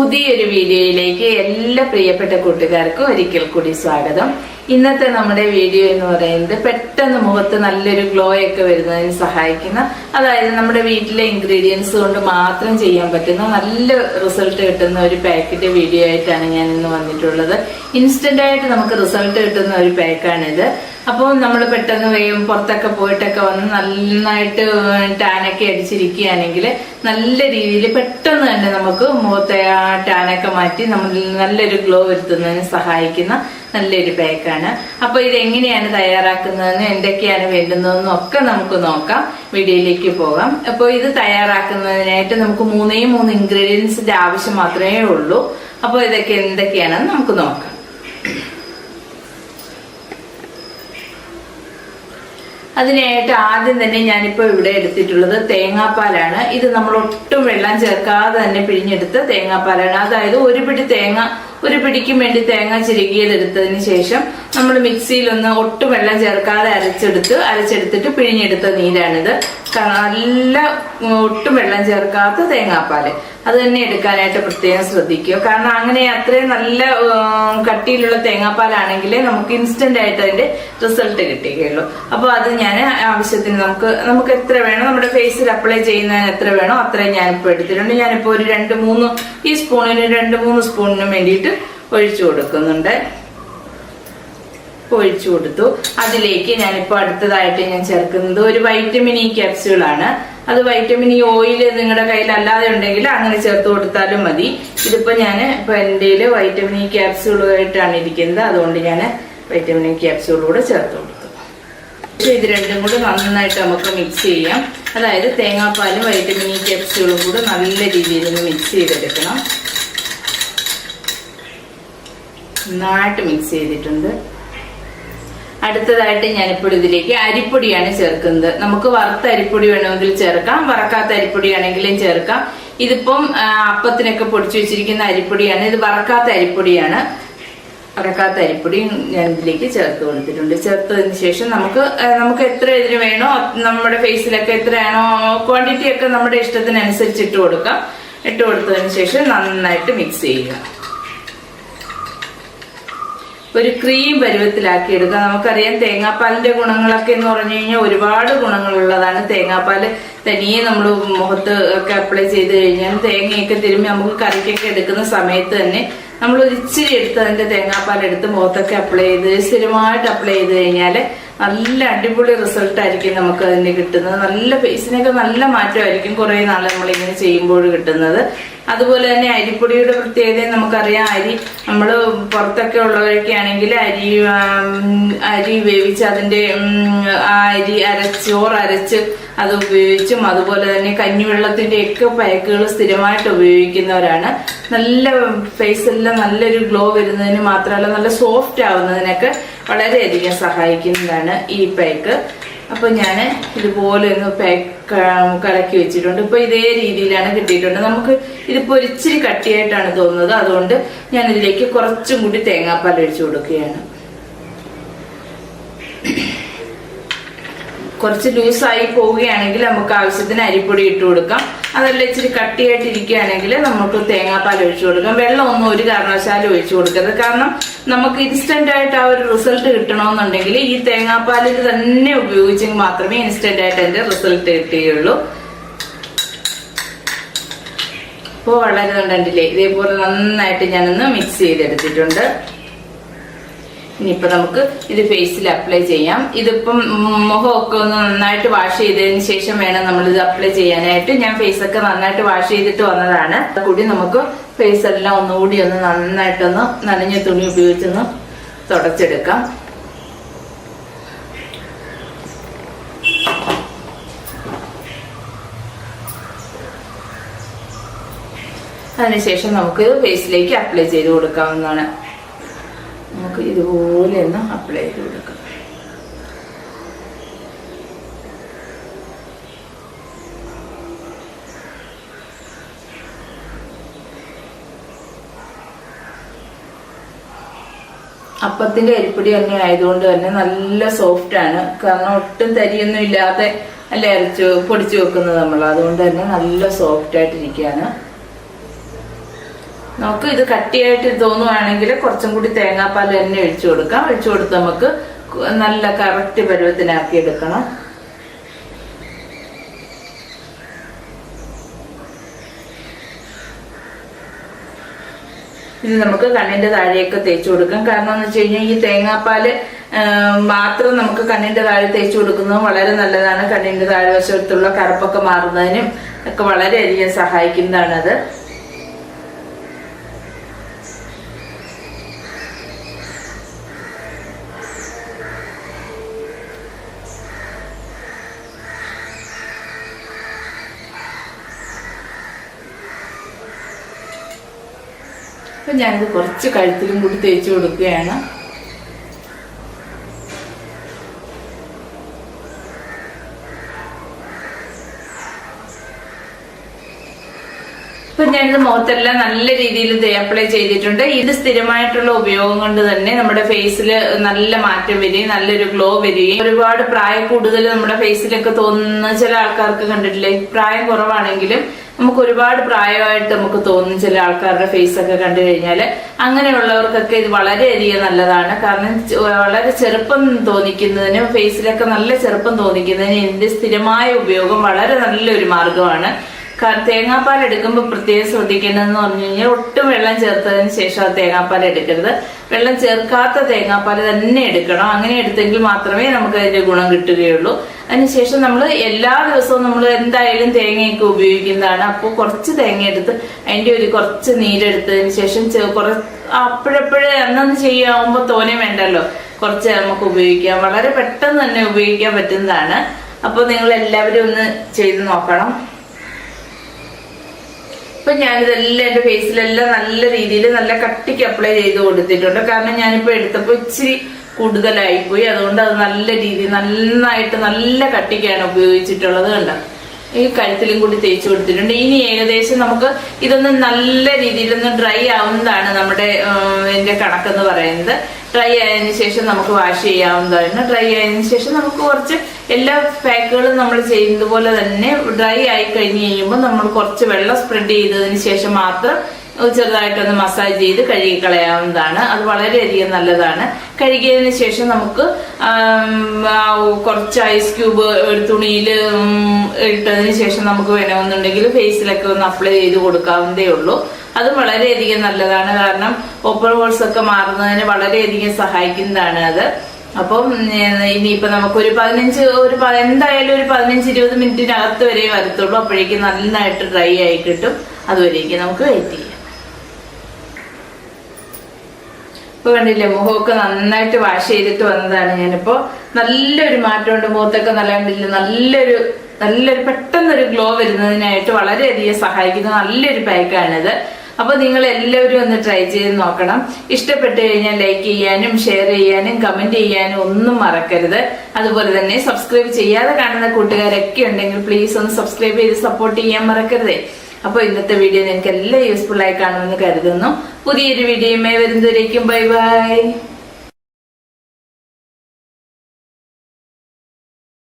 പുതിയൊരു വീഡിയോയിലേക്ക് എല്ലാ പ്രിയപ്പെട്ട കൂട്ടുകാർക്കും ഒരിക്കൽ കൂടി സ്വാഗതം. ഇന്നത്തെ നമ്മുടെ വീഡിയോ എന്ന് പറയുന്നത് പെട്ടെന്ന് മുഖത്ത് നല്ലൊരു ഗ്ലോ ഒക്കെ വരുന്നതിന് സഹായിക്കുന്ന, അതായത് നമ്മുടെ വീട്ടിലെ ഇൻഗ്രീഡിയൻസ് കൊണ്ട് മാത്രം ചെയ്യാൻ പറ്റുന്ന നല്ല റിസൾട്ട് കിട്ടുന്ന ഒരു പാക്കറ്റ് വീഡിയോ ആയിട്ടാണ് ഞാൻ ഇന്ന് വന്നിട്ടുള്ളത്. ഇൻസ്റ്റന്റ് ആയിട്ട് നമുക്ക് റിസൾട്ട് കിട്ടുന്ന ഒരു പാക്കാണിത്. അപ്പോൾ നമ്മൾ പെട്ടെന്ന് പുറത്തൊക്കെ പോയിട്ടൊക്കെ വന്ന് നന്നായിട്ട് ടാനൊക്കെ അടിച്ചിരിക്കുകയാണെങ്കിൽ നല്ല രീതിയിൽ പെട്ടെന്ന് തന്നെ നമുക്ക് മുഖത്തെ ആ ടാനൊക്കെ മാറ്റി നമ്മൾ നല്ലൊരു ഗ്ലോ വരുത്തുന്നതിന് സഹായിക്കുന്ന നല്ലൊരു പാക്കാണ്. അപ്പൊ ഇതെങ്ങനെയാണ് തയ്യാറാക്കുന്നതെന്ന്, എന്തൊക്കെയാണ് വേണ്ടുന്നതെന്നും ഒക്കെ നമുക്ക് നോക്കാം. വീഡിയോയിലേക്ക് പോകാം. അപ്പോൾ ഇത് തയ്യാറാക്കുന്നതിനായിട്ട് നമുക്ക് മൂന്ന് ഇൻഗ്രീഡിയൻസിന്റെ ആവശ്യം മാത്രമേ ഉള്ളൂ. അപ്പോൾ ഇതൊക്കെ എന്തൊക്കെയാണെന്ന് നമുക്ക് നോക്കാം. അതിനായിട്ട് ആദ്യം തന്നെ ഞാനിപ്പോ ഇവിടെ എടുത്തിട്ടുള്ളത് തേങ്ങാപ്പാലാണ്. ഇത് നമ്മൾ ഒട്ടും വെള്ളം ചേർക്കാതെ തന്നെ പിഴിഞ്ഞെടുത്ത തേങ്ങാപ്പാലാണ്. അതായത് ഒരു പിടിക്കും വേണ്ടി തേങ്ങ ചിരകിയതെടുത്തതിന് ശേഷം നമ്മൾ മിക്സിയിൽ ഒട്ടും വെള്ളം ചേർക്കാതെ അരച്ചെടുത്തിട്ട് പിഴിഞ്ഞെടുത്ത നീരാണിത്. നല്ല ഒട്ടും വെള്ളം ചേർക്കാത്ത തേങ്ങാപ്പാല് അത് തന്നെ എടുക്കാനായിട്ട് പ്രത്യേകം ശ്രദ്ധിക്കുക. കാരണം അങ്ങനെ അത്രയും നല്ല കട്ടിയിലുള്ള തേങ്ങാപ്പാലാണെങ്കിലേ നമുക്ക് ഇൻസ്റ്റന്റ് ആയിട്ട് അതിന്റെ റിസൾട്ട് കിട്ടുകയുള്ളൂ. അപ്പൊ അത് ഞാൻ ആവശ്യത്തിന് നമുക്ക് എത്ര വേണോ, നമ്മുടെ ഫേസിൽ അപ്ലൈ ചെയ്യുന്നതിന് എത്ര വേണോ അത്രയും ഞാനിപ്പോ എടുത്തിട്ടുണ്ട്. ഞാനിപ്പോ ഒരു 2-3 2-3 സ്പൂണിനും വേണ്ടിയിട്ട് ഒഴിച്ചു കൊടുക്കുന്നുണ്ട്. ഒഴിച്ചു കൊടുത്തു. അതിലേക്ക് ഞാനിപ്പോ അടുത്തതായിട്ട് ഞാൻ ചേർക്കുന്നത് ഒരു വൈറ്റമിൻ ഇ ക്യാപ്സ്യൂളാണ്. അത് വൈറ്റമിൻ ഇ ഓയിൽ നിങ്ങളുടെ കയ്യിൽ അല്ലാതെ ഉണ്ടെങ്കിൽ അങ്ങനെ ചേർത്ത് കൊടുത്താലും മതി. ഇതിപ്പോ എന്റെ വൈറ്റമിൻ ഇ ക്യാപ്സ്യൂളായിട്ടാണ് ഇരിക്കുന്നത്. അതുകൊണ്ട് ഞാൻ വൈറ്റമിൻ ഇ ക്യാപ്സ്യൂളൂടെ ചേർത്ത് കൊടുത്തു. ഇത് രണ്ടും കൂടെ നന്നായിട്ട് നമുക്ക് മിക്സ് ചെയ്യാം. അതായത് തേങ്ങാപ്പാലും വൈറ്റമിൻ ഇ ക്യാപ്സ്യൂളും കൂടെ നല്ല രീതിയിൽ മിക്സ് ചെയ്തെടുക്കണം. നന്നായിട്ട് മിക്സ് ചെയ്തിട്ടുണ്ട്. അടുത്തതായിട്ട് ഞാനിപ്പോൾ ഇതിലേക്ക് അരിപ്പൊടിയാണ് ചേർക്കുന്നത്. നമുക്ക് വറുത്ത അരിപ്പൊടി വേണമെങ്കിൽ ചേർക്കാം, വറക്കാത്ത അരിപ്പൊടിയാണെങ്കിലും ചേർക്കാം. ഇതിപ്പം അപ്പത്തിനൊക്കെ പൊടിച്ചു വെച്ചിരിക്കുന്ന അരിപ്പൊടിയാണ്. ഇത് വറക്കാത്ത അരിപ്പൊടിയാണ്. വറക്കാത്ത അരിപ്പൊടി ഞാൻ ഇതിലേക്ക് ചേർത്ത് കൊടുത്തിട്ടുണ്ട്. ചേർത്തതിന് ശേഷം നമുക്ക് എത്ര ഇതിന് വേണോ, നമ്മുടെ ഫേസിലൊക്കെ എത്രയാണോ ക്വാണ്ടിറ്റി ഒക്കെ നമ്മുടെ ഇഷ്ടത്തിനനുസരിച്ച് ഇട്ട് കൊടുക്കാം. ഇട്ട് കൊടുത്തതിന് ശേഷം നന്നായിട്ട് മിക്സ് ചെയ്യുക. ഒരു ക്രീം പരുവത്തിലാക്കി എടുക്കുക. നമുക്കറിയാം തേങ്ങാപ്പാലിന്റെ ഗുണങ്ങളൊക്കെ എന്ന് പറഞ്ഞു കഴിഞ്ഞാൽ ഒരുപാട് ഗുണങ്ങളുള്ളതാണ്. തേങ്ങാപ്പാല് തനിയെ നമ്മൾ മുഖത്ത് ഒക്കെ അപ്ലൈ ചെയ്ത് കഴിഞ്ഞാൽ തേങ്ങയൊക്കെ തിരുമ്മി നമുക്ക് കറിക്കൊക്കെ എടുക്കുന്ന സമയത്ത് തന്നെ നമ്മൾ ഒരു ഇച്ചിരി എടുത്ത് അതിന്റെ തേങ്ങാപ്പാൽ എടുത്ത് മുഖത്തൊക്കെ അപ്ലൈ ചെയ്ത് സ്ഥിരമായിട്ട് അപ്ലൈ ചെയ്ത് കഴിഞ്ഞാൽ നല്ല അടിപൊളി റിസൾട്ട് ആയിരിക്കും നമുക്ക് അതിന് കിട്ടുന്നത്. നല്ല ഫേസിനൊക്കെ നല്ല മാറ്റമായിരിക്കും കുറെ നാൾ നമ്മളിങ്ങനെ ചെയ്യുമ്പോൾ കിട്ടുന്നത്. അതുപോലെ തന്നെ അരിപ്പൊടിയുടെ പ്രത്യേകത നമുക്കറിയാം. നമ്മൾ പുറത്തൊക്കെ ഉള്ളവരൊക്കെ ആണെങ്കിൽ അരി വേവിച്ച് അതിന്റെ ചോറരച്ച് അത് ഉപയോഗിച്ചും, അതുപോലെ തന്നെ കഞ്ഞിവെള്ളത്തിന്റെ ഒക്കെ പാക്കുകൾ സ്ഥിരമായിട്ട് ഉപയോഗിക്കുന്നവരാണ്. നല്ല ഫേസെല്ലാം നല്ലൊരു ഗ്ലോ വരുന്നതിന് മാത്രമല്ല നല്ല സോഫ്റ്റ് ആവുന്നതിനൊക്കെ വളരെയധികം സഹായിക്കുന്നതാണ് ഈ പാക്ക്. അപ്പൊ ഞാൻ ഇതുപോലെ ഒന്ന് പാക്ക് കലക്കി വെച്ചിട്ടുണ്ട്. ഇപ്പൊ ഇതേ രീതിയിലാണ് കിട്ടിയിട്ടുണ്ട്. നമുക്ക് ഇതിപ്പോ ഒരിച്ചിരി കട്ടിയായിട്ടാണ് തോന്നുന്നത്. അതുകൊണ്ട് ഞാൻ ഇതിലേക്ക് കുറച്ചും കൂടി തേങ്ങാപ്പാൽ ഒഴിച്ചു കൊടുക്കുകയാണ്. കുറച്ച് ലൂസായി പോവുകയാണെങ്കിൽ നമുക്ക് ആവശ്യത്തിന് അരിപ്പൊടി ഇട്ട് കൊടുക്കാം. അതല്ല ഇച്ചിരി കട്ടിയായിട്ട് ഇരിക്കുകയാണെങ്കിൽ നമുക്ക് തേങ്ങാപ്പാൽ ഒഴിച്ചു കൊടുക്കാം. വെള്ളമൊന്നും ഒരു കാരണവശാലും ഒഴിച്ചു കൊടുക്കരുത്. കാരണം നമുക്ക് ഇൻസ്റ്റന്റ് ആയിട്ട് ആ ഒരു റിസൾട്ട് കിട്ടണമെന്നുണ്ടെങ്കിൽ ഈ തേങ്ങാപ്പാലിൽ തന്നെ ഉപയോഗിച്ചെങ്കിൽ മാത്രമേ ഇൻസ്റ്റന്റ് ആയിട്ട് അതിന്റെ റിസൾട്ട് കിട്ടുകയുള്ളൂ. അപ്പോൾ വളരെ കണ്ടില്ലേ, ഇതേപോലെ നന്നായിട്ട് ഞാനൊന്ന് മിക്സ് ചെയ്തെടുത്തിട്ടുണ്ട്. ഇനിയിപ്പോ നമുക്ക് ഇത് ഫേസിൽ അപ്ലൈ ചെയ്യാം. ഇതിപ്പം മുഖമൊക്കെ ഒന്ന് നന്നായിട്ട് വാഷ് ചെയ്തതിന് ശേഷം വേണം നമ്മൾ ഇത് അപ്ലൈ ചെയ്യാനായിട്ട്. ഞാൻ ഫേസൊക്കെ നന്നായിട്ട് വാഷ് ചെയ്തിട്ട് വന്നതാണ്. കൂടി നമുക്ക് ഫേസ് എല്ലാം ഒന്നുകൂടി നന്നായിട്ടൊന്ന് നനഞ്ഞ തുണി ഉപയോഗിച്ചൊന്ന് തുടച്ചെടുക്കാം. അതിനുശേഷം നമുക്ക് ഫേസിലേക്ക് അപ്ലൈ ചെയ്ത് കൊടുക്കാവുന്നതാണ്. നമുക്ക് ഇതുപോലെ ഒന്ന് അപ്ലൈ ചെയ്ത് കൊടുക്കാം. അപ്പത്തിന്റെ അരിപ്പൊടി തന്നെ ആയതുകൊണ്ട് തന്നെ നല്ല സോഫ്റ്റ് ആണ്. കാരണം ഒട്ടും തരിയൊന്നും ഇല്ലാതെ അല്ലേ പൊടിച്ചു വെക്കുന്നത് നമ്മൾ. അതുകൊണ്ട് തന്നെ നല്ല സോഫ്റ്റ് ആയിട്ടിരിക്കുകയാണ്. നമുക്ക് ഇത് കട്ടിയായിട്ട് തോന്നുവാണെങ്കിൽ കുറച്ചും കൂടി തേങ്ങാപ്പാൽ തന്നെ ഒഴിച്ചു കൊടുക്കാം. ഒഴിച്ചു കൊടുത്ത് നമുക്ക് നല്ല കറക്റ്റ് പരുവത്തിനാക്കി എടുക്കണം. ഇത് നമുക്ക് കണ്ണിന്റെ താഴെയൊക്കെ തേച്ചു കൊടുക്കാം. കാരണം എന്ന് വെച്ച് കഴിഞ്ഞാൽ ഈ തേങ്ങാപ്പാല് മാത്രം നമുക്ക് കണ്ണിന്റെ താഴെ തേച്ചു കൊടുക്കുന്നത് വളരെ നല്ലതാണ്. കണ്ണിന്റെ താഴ്വശത്തുള്ള കറുപ്പൊക്കെ മാറുന്നതിനും ഒക്കെ വളരെയധികം സഹായിക്കുന്നതാണത്. അപ്പൊ ഞാനിത് കുറച്ച് കഴുത്തിലും കൂടി തേച്ച് കൊടുക്കുകയാണ്. ഇപ്പൊ ഞാനിത് മുഖത്തെല്ലാം നല്ല രീതിയിൽ അപ്ലൈ ചെയ്തിട്ടുണ്ട്. ഇത് സ്ഥിരമായിട്ടുള്ള ഉപയോഗം കൊണ്ട് തന്നെ നമ്മുടെ ഫേസിൽ നല്ല മാറ്റം വരികയും നല്ലൊരു ഗ്ലോ വരികയും ഒരുപാട് പ്രായം കൂടുതൽ നമ്മുടെ ഫേസിലൊക്കെ തോന്നുന്ന ചില ആൾക്കാർക്ക് കണ്ടിട്ടില്ലേ, പ്രായം കുറവാണെങ്കിലും നമുക്ക് ഒരുപാട് പ്രായമായിട്ട് നമുക്ക് തോന്നും ചില ആൾക്കാരുടെ ഫേസ് ഒക്കെ കണ്ടു കഴിഞ്ഞാൽ. അങ്ങനെയുള്ളവർക്കൊക്കെ ഇത് വളരെയധികം നല്ലതാണ്. കാരണം വളരെ ചെറുപ്പം തോന്നിക്കുന്നതിന്, ഫേസിലൊക്കെ നല്ല ചെറുപ്പം തോന്നിക്കുന്നതിന് ഇതിന്റെ സ്ഥിരമായ ഉപയോഗം വളരെ നല്ലൊരു മാർഗമാണ്. തേങ്ങാപ്പാൽ എടുക്കുമ്പോൾ പ്രത്യേകം ശ്രദ്ധിക്കേണ്ടതെന്ന് പറഞ്ഞു കഴിഞ്ഞാൽ ഒട്ടും വെള്ളം ചേർത്തതിന് ശേഷം തേങ്ങാപ്പാൽ എടുക്കരുത്. വെള്ളം ചേർക്കാത്ത തേങ്ങാപ്പാൽ തന്നെ എടുക്കണം. അങ്ങനെ എടുത്തെങ്കിൽ മാത്രമേ നമുക്ക് അതിന്റെ ഗുണം കിട്ടുകയുള്ളൂ. അതിനുശേഷം നമ്മൾ എല്ലാ ദിവസവും നമ്മൾ എന്തായാലും തേങ്ങയൊക്കെ ഉപയോഗിക്കുന്നതാണ്. അപ്പോൾ കുറച്ച് തേങ്ങ എടുത്ത് അതിന്റെ ഒരു കുറച്ച് നീരെടുത്തതിന് ശേഷം അപ്പോഴപ്പോഴേ അന്നൊന്ന് ചെയ്യാവുമ്പോൾ തോനെ വേണ്ടല്ലോ, കുറച്ച് നമുക്ക് ഉപയോഗിക്കാം. വളരെ പെട്ടെന്ന് തന്നെ ഉപയോഗിക്കാൻ പറ്റുന്നതാണ്. അപ്പോൾ നിങ്ങൾ എല്ലാവരും ഒന്ന് ചെയ്ത് നോക്കണം. ഇപ്പൊ ഞാനിതെല്ലാം എന്റെ ഫേസിലെല്ലാം നല്ല രീതിയിൽ നല്ല കട്ടിക്ക് അപ്ലൈ ചെയ്ത് കൊടുത്തിട്ടുണ്ട്. കാരണം ഞാനിപ്പോ എടുത്തപ്പോ ഇച്ചിരി കൂടുതലായിപ്പോയി. അതുകൊണ്ട് അത് നല്ല രീതിയിൽ നന്നായിട്ട് നല്ല കട്ടിക്കാണ് ഉപയോഗിച്ചിട്ടുള്ളത്. കണ്ട ഈ കഴുത്തിലും കൂടി തേച്ച് കൊടുത്തിട്ടുണ്ട്. ഇനി ഏകദേശം നമുക്ക് ഇതൊന്ന് നല്ല രീതിയിലൊന്ന് ഡ്രൈ ആവുന്നതാണ് നമ്മുടെ ഇതിന്റെ കണക്കെന്ന് പറയുന്നത്. ഡ്രൈ ആയതിനു ശേഷം നമുക്ക് വാഷ് ചെയ്യാവുന്നതാണ്. ഡ്രൈ ആയതിനു ശേഷം നമുക്ക് കുറച്ച് എല്ലാ പാക്കുകളും നമ്മൾ ചെയ്യുന്നത് പോലെ തന്നെ ഡ്രൈ ആയി കഴിഞ്ഞ് കഴിയുമ്പോൾ നമ്മൾ കുറച്ച് വെള്ളം സ്പ്രെഡ് ചെയ്തതിന് ശേഷം മാത്രം ചെറുതായിട്ടൊന്ന് മസാജ് ചെയ്ത് കഴുകി കളയാവുന്നതാണ്. അത് വളരെയധികം നല്ലതാണ്. കഴുകിയതിന് ശേഷം നമുക്ക് കുറച്ച് ഐസ് ക്യൂബ് ഒരു തുണിയിൽ ഇട്ടതിന് ശേഷം നമുക്ക് വേണമെന്നുണ്ടെങ്കിൽ ഫേസിലൊക്കെ ഒന്ന് അപ്ലൈ ചെയ്ത് കൊടുക്കാവുന്നതേ ഉള്ളൂ. അത് വളരെയധികം നല്ലതാണ്. കാരണം ഓപ്പൺ ഹോൾസ് ഒക്കെ മാറുന്നതിന് വളരെയധികം സഹായിക്കുന്നതാണ് അത്. അപ്പം ഇനിയിപ്പോ നമുക്ക് എന്തായാലും ഒരു 15-20 മിനിറ്റിനകത്ത് വരെ വരത്തുള്ളൂ. അപ്പോഴേക്കും നന്നായിട്ട് ഡ്രൈ ആയി കിട്ടും. അതുവരേക്കും നമുക്ക് വെയിറ്റ് ചെയ്യാം. ഇപ്പൊ കണ്ടില്ലേ, മുഖമൊക്കെ നന്നായിട്ട് വാഷ് ചെയ്തിട്ട് വന്നതാണ് ഞാനിപ്പോ. നല്ലൊരു മാറ്റമുണ്ട് മുഖത്തൊക്കെ. നല്ലൊരു പെട്ടെന്നൊരു ഗ്ലോ വരുന്നതിനായിട്ട് വളരെയധികം സഹായിക്കുന്ന നല്ലൊരു പാക്കാണിത്. അപ്പൊ നിങ്ങൾ എല്ലാവരും ഒന്ന് ട്രൈ ചെയ്ത് നോക്കണം. ഇഷ്ടപ്പെട്ടു കഴിഞ്ഞാൽ ലൈക്ക് ചെയ്യാനും ഷെയർ ചെയ്യാനും കമന്റ് ചെയ്യാനും ഒന്നും മറക്കരുത്. അതുപോലെ തന്നെ സബ്സ്ക്രൈബ് ചെയ്യാതെ കാണുന്ന കൂട്ടുകാരൊക്കെ ഉണ്ടെങ്കിൽ പ്ലീസ് ഒന്ന് സബ്സ്ക്രൈബ് ചെയ്ത് സപ്പോർട്ട് ചെയ്യാൻ മറക്കരുതേ. അപ്പൊ ഇന്നത്തെ വീഡിയോ നിങ്ങൾക്ക് എല്ലാം യൂസ്ഫുൾ ആയി കാണുമെന്ന് കരുതുന്നു. പുതിയൊരു വീഡിയോയുമായി വരുന്നവരേക്കും ബൈ ബൈ.